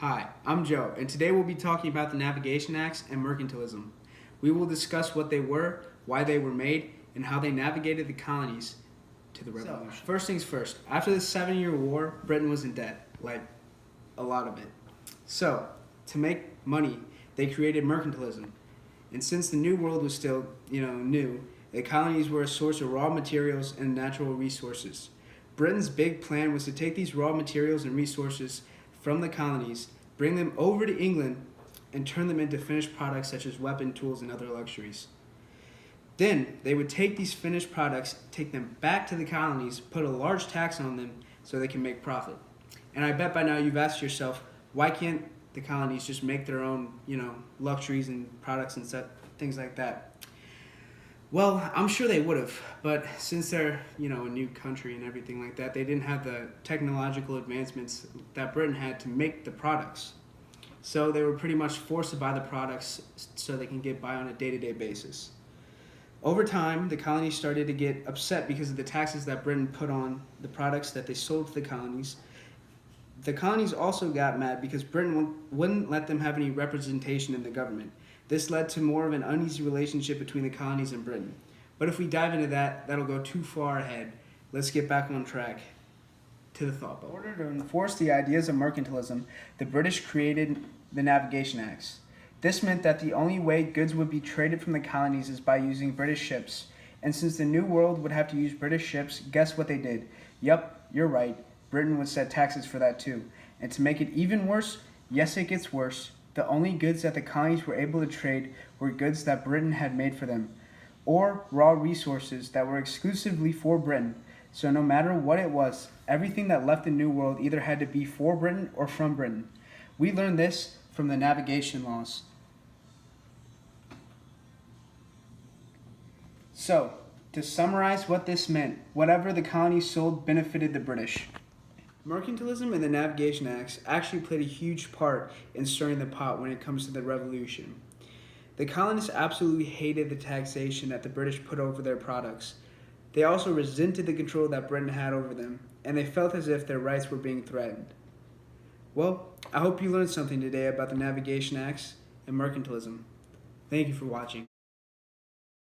Hi, I'm Joe, and today we'll be talking about the Navigation Acts and mercantilism. We will discuss what they were, why they were made, and how they navigated the colonies to the Revolution. So, first things first, after the 7-Year War, Britain was in debt, like a lot of it. So, to make money, they created mercantilism. And since the New World was still, new, the colonies were a source of raw materials and natural resources. Britain's big plan was to take these raw materials and resources from the colonies, bring them over to England, and turn them into finished products such as weapon tools and other luxuries. Then they would take these finished products, take them back to the colonies, put a large tax on them so they can make profit. And I bet by now you've asked yourself, why can't the colonies just make their own, luxuries and products and things like that? Well, I'm sure they would have, but since they're, a new country and everything like that, they didn't have the technological advancements that Britain had to make the products. So they were pretty much forced to buy the products so they can get by on a day-to-day basis. Over time, the colonies started to get upset because of the taxes that Britain put on the products that they sold to the colonies. The colonies also got mad because Britain wouldn't let them have any representation in the government. This led to more of an uneasy relationship between the colonies and Britain. But if we dive into that, that'll go too far ahead. Let's get back on track to the thought bubble. In order to enforce the ideas of mercantilism, the British created the Navigation Acts. This meant that the only way goods would be traded from the colonies is by using British ships. And since the New World would have to use British ships, guess what they did? Yup, you're right. Britain would set taxes for that too. And to make it even worse, yes, it gets worse. The only goods that the colonies were able to trade were goods that Britain had made for them, or raw resources that were exclusively for Britain. So no matter what it was, everything that left the New World either had to be for Britain or from Britain. We learned this from the navigation laws. So, to summarize what this meant, whatever the colonies sold benefited the British. Mercantilism and the Navigation Acts actually played a huge part in stirring the pot when it comes to the Revolution. The colonists absolutely hated the taxation that the British put over their products. They also resented the control that Britain had over them, and they felt as if their rights were being threatened. Well, I hope you learned something today about the Navigation Acts and mercantilism. Thank you for watching.